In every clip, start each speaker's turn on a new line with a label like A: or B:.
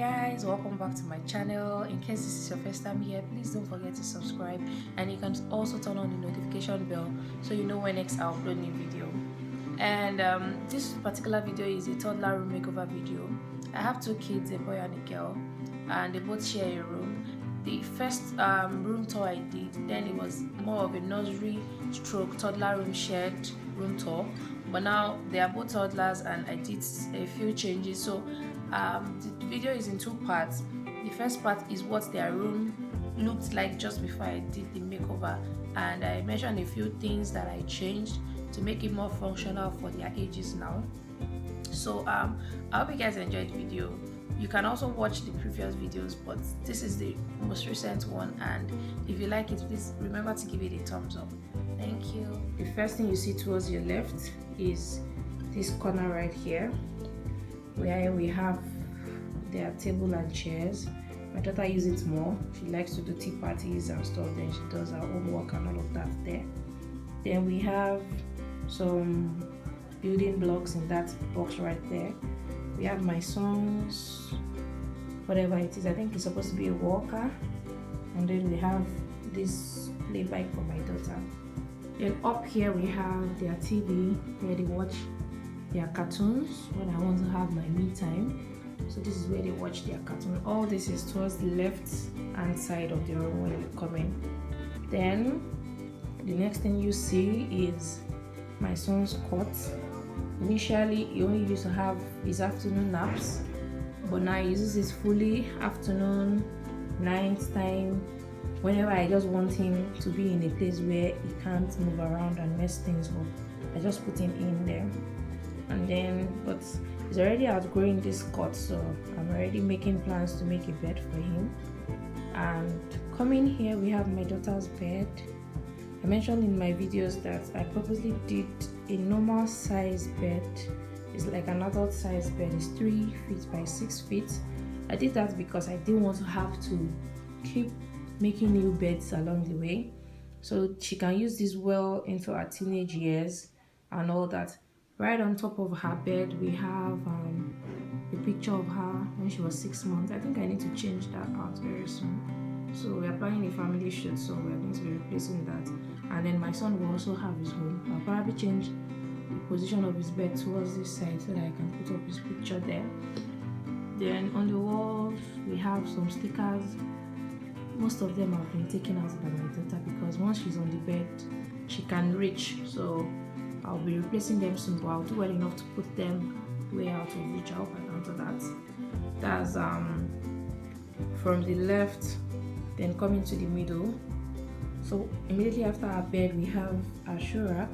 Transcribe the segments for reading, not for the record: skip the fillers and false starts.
A: guys, welcome back to my channel. In case this is your first time here, please don't forget to subscribe, and you can also turn on the notification bell so you know when next I upload new video. And this particular video is a toddler room makeover video. I have two kids, a boy and a girl, and they both share a room. The first room tour I did, then it was more of a nursery stroke toddler room shared room tour, but now they are both toddlers and I did a few changes. So the video is in two parts. The first part is what their room looked like just before I did the makeover, and I mentioned a few things that I changed to make it more functional for their ages now. So I hope you guys enjoyed the video. You can also watch the previous videos, but this is the most recent one, and if you like it, please remember to give it a thumbs up. Thank you. The first thing you see towards your left is this corner right here, where we have their table and chairs. My daughter uses it more. She likes to do tea parties and stuff, then she does her homework and all of that there. Then we have some building blocks in that box right there. We have my son's whatever it is, I think it's supposed to be a walker, and then we have this play bike for my daughter. Then up here we have their TV where they watch their cartoons when I want to have my me time. So this is where they watch their cartoon. All this is towards the left hand side of the room when you come in. Then the next thing you see is my son's cot. Initially he only used to have his afternoon naps, but now he uses it fully afternoon, night time. Whenever I just want him to be in a place where he can't move around and mess things up, I just put him in there. And then, but he's already outgrowing this cot, so I'm already making plans to make a bed for him. And coming here we have my daughter's bed. I mentioned in my videos that I purposely did a normal size bed. It's like an adult size bed. It's 3 feet by 6 feet. I did that because I didn't want to have to keep making new beds along the way, so she can use this well into her teenage years and all that. Right on top of her bed we have a picture of her when she was 6 months. I think I need to change that out very soon, so we are planning a family shoot, so we're going to be replacing that. And then my son will also have his own. I'll probably change the position of his bed towards this side so that I can put up his picture there. Then on the walls we have some stickers. Most of them have been taken out by my daughter because once she's on the bed she can reach, so I'll be replacing them soon, but I'll do well enough to put them way out of reach. I hope I can do that. That's from the left, then coming to the middle. So immediately after our bed we have our shoe rack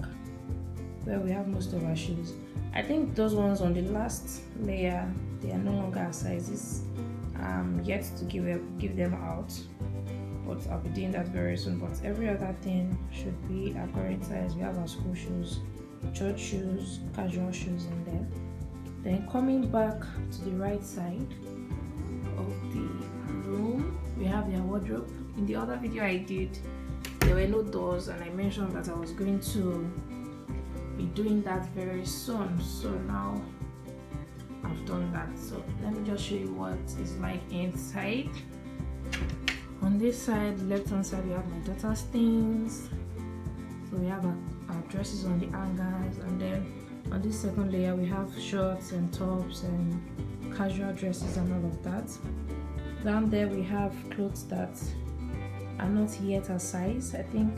A: where we have most of our shoes. I think those ones on the last layer, they are no longer our sizes. Yet to give them out, but I'll be doing that very soon. But every other thing should be our current size. We have our school shoes, church shoes, casual shoes in there. Then coming back to the right side of the room, we have their wardrobe. In the other video I did, there were no doors, and I mentioned that I was going to be doing that very soon, so now I've done that. So let me just show you what it's like inside. On this side, the left hand side, we have my daughter's things. So we have our dresses on the hangers, and then on this second layer we have shorts and tops and casual dresses and all of that. Down there we have clothes that are not yet her size. I think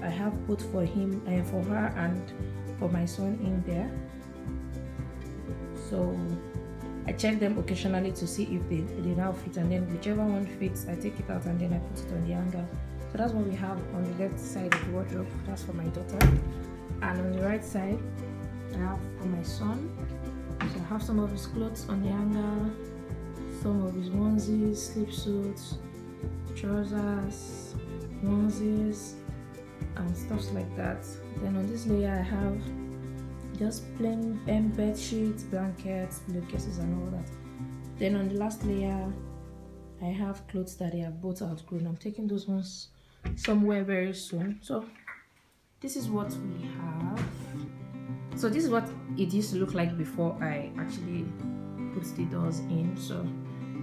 A: I have put for him and for her and for my son in there. So I check them occasionally to see if they now fit, and then whichever one fits I take it out and then I put it on the hanger. So that's what we have on the left side of the wardrobe. That's for my daughter. And on the right side I have for my son. So I have some of his clothes on the hanger, some of his onesies, sleep suits, trousers, onesies and stuff like that. Then on this layer I have just plain bed sheets, blankets, pillowcases and all that. Then on the last layer I have clothes that they have both outgrown. I'm taking those ones somewhere very soon. So this is what we have. So this is what it used to look like before I actually put the doors in. So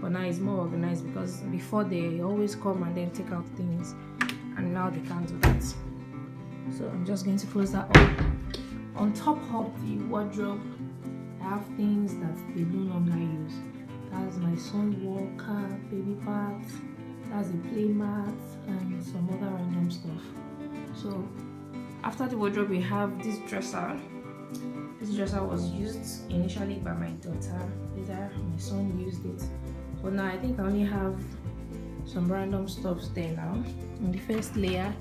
A: but now it's more organized, because before they always come and then take out things, and now they can't do that. So I'm just going to close that up. On top of the wardrobe, I have things that they no longer use. That's my son walker, baby pads, that's a play mat, and some other random stuff. So after the wardrobe, we have this dresser. This dresser was used initially by my daughter. Later, my son used it. But now I think I only have some random stuff there now. On the first layer,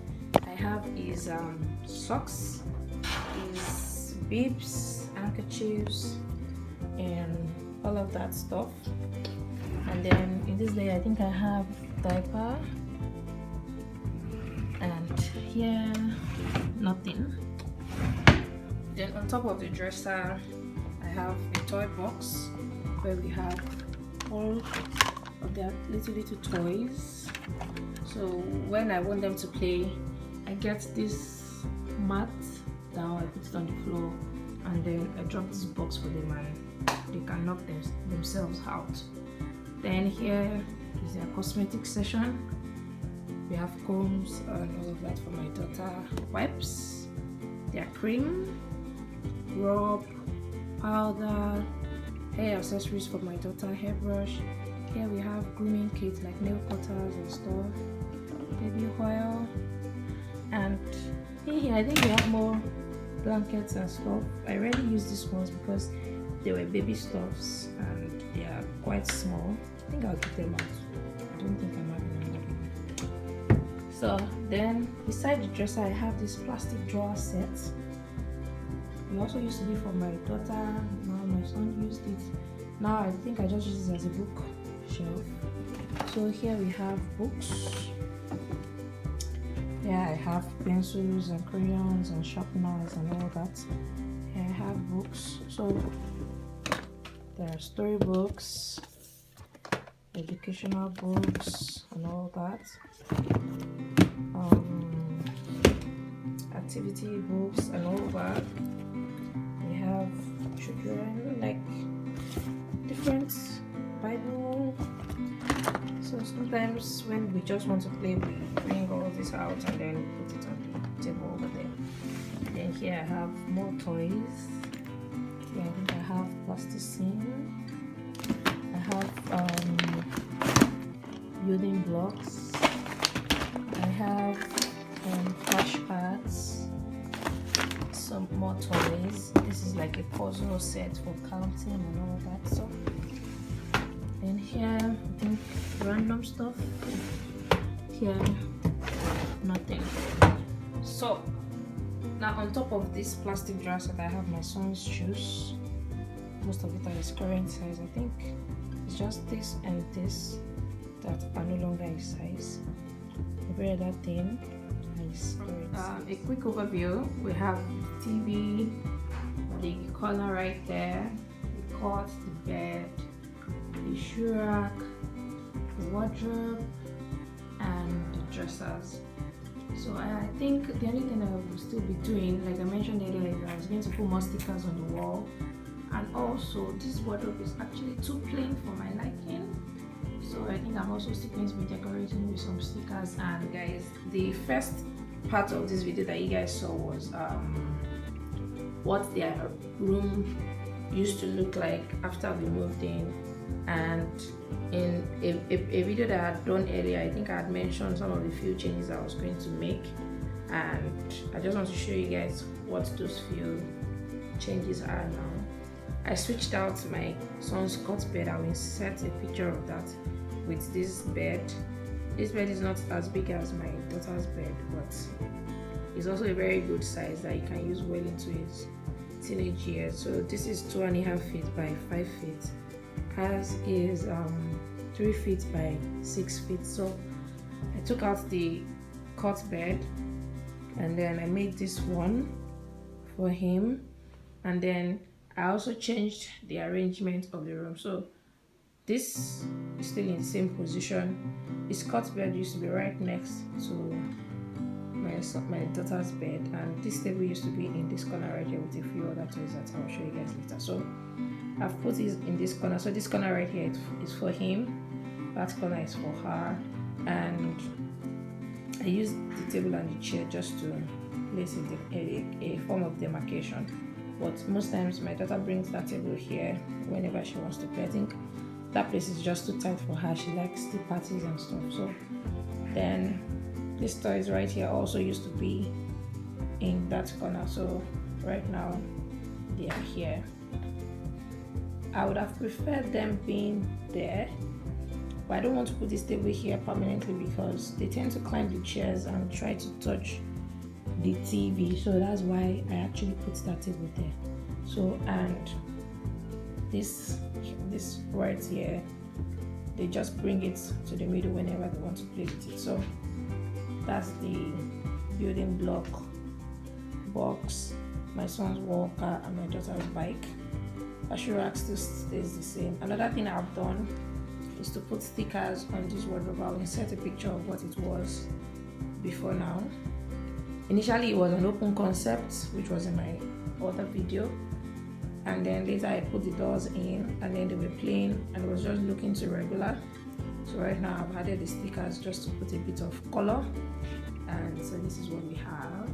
A: I have is socks, is bibs, handkerchiefs, and all of that stuff. And then in this layer, I think I have diaper, and here nothing. Then on top of the dresser, I have a toy box where we have all of their little toys. So when I want them to play, I get this mat down, I put it on the floor, and then I drop this box for them and they can knock themselves out. Then here is their cosmetic section. We have combs and all of that for my daughter, wipes, their cream, rub, powder, hair accessories for my daughter, hairbrush. Here we have grooming kits like nail cutters and stuff, baby oil, and here I think we have more blankets and stuff. I rarely use these ones because they were baby stuffs and they are quite small. I think I'll keep them out. I don't think I'm having any. So then beside the dresser, I have this plastic drawer set. It also used to be for my daughter. Now my son used it. Now I think I just use it as a book shelf. So here we have books. Here I have pencils and crayons and sharpeners and all that. Here I have books. So there are storybooks, educational books and all that. Activity books and all that. We have children, like different Bible. So sometimes when we just want to play, we bring all this out and then put it on the table over there. Then here I have more toys. Here I think I have plasticine. I have building blocks. I have flashcards. Some more toys. This is like a puzzle set for counting and all that stuff. And here, I think random stuff. Here, nothing. So now on top of this plastic dresser, I have my son's shoes. Most of it are his current size. I think it's just this and this that are no longer his size. I wear that thing. A quick overview. We have the TV, the corner right there, the cot, the bed, the shoe rack, the wardrobe, and the dressers. So I think the only thing I will still be doing, like I mentioned earlier, is I was going to put more stickers on the wall. And also this wardrobe is actually too plain for my liking. So I think I'm also still going to be decorating with some stickers. And guys, the first part of this video that you guys saw was what their room used to look like after we moved in. And in a video that I had done earlier, I think I had mentioned some of the few changes I was going to make, and I just want to show you guys what those few changes are now. I switched out my son's cot bed. I will insert a picture of that with this bed. This bed is not as big as my daughter's bed, but it's also a very good size that you can use well into his teenage years. So this is 2.5 feet by 5 feet. Hers is 3 feet by 6 feet. So I took out the cot bed and then I made this one for him, and then I also changed the arrangement of the room. So this is still in the same position. His cot bed used to be right next to my daughter's bed, and this table used to be in this corner right here with a few other toys that I'll show you guys later. So I've put it in this corner. So this corner right here is for him, that corner is for her, and I use the table and the chair just to place a form of demarcation. But most times my daughter brings that table here whenever she wants to play. I think that place is just too tight for her. She likes the parties and stuff. So then these toys right here also used to be in that corner. So right now they are here. I would have preferred them being there, but I don't want to put this table here permanently because they tend to climb the chairs and try to touch the TV. So that's why I actually put that table there. So, and this right here, they just bring it to the middle whenever they want to play with it. So that's the building block box, my son's walker, and my daughter's bike. Cashew rack still stays the same. Another thing I've done is to put stickers on this wardrobe. I'll insert a picture of what it was before now. Initially it was an open concept, which was in my other video, and then later I put the doors in, and then they were plain and it was just looking too regular. So right now I've added the stickers just to put a bit of color, and so this is what we have.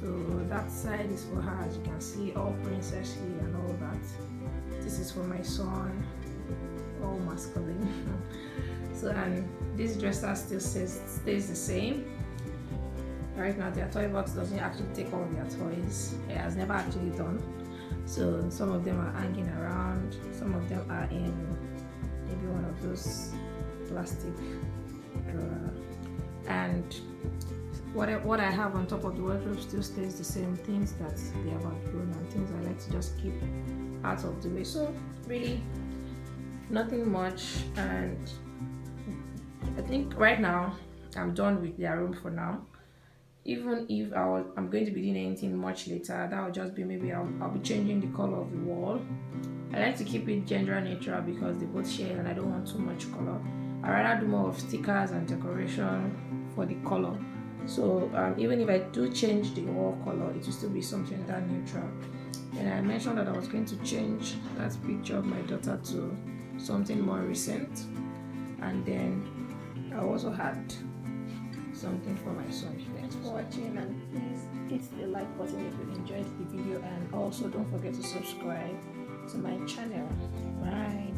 A: So that side is for her, as you can see, all princessly and all that. This is for my son, all masculine. So, and this dresser still stays the same. Right now their toy box doesn't actually take all their toys. It has never actually done. So some of them are hanging around, some of them are in maybe one of those plastic drawer, and what I have on top of the wardrobe still stays the same. Things that they have outgrown and things I like to just keep out of the way. So really nothing much, and I think right now I'm done with their room for now. Even if I'm going to be doing anything much later, that will just be maybe I'll be changing the color of the wall. I like to keep it gender neutral because they both share and I don't want too much color. I rather do more of stickers and decoration for the color. So even if I do change the wall color, it will still be something that neutral. And I mentioned that I was going to change that picture of my daughter to something more recent, and then I also had something for my son. Thanks for watching, and please hit the like button if you enjoyed the video, and also don't forget to subscribe to my channel. Bye.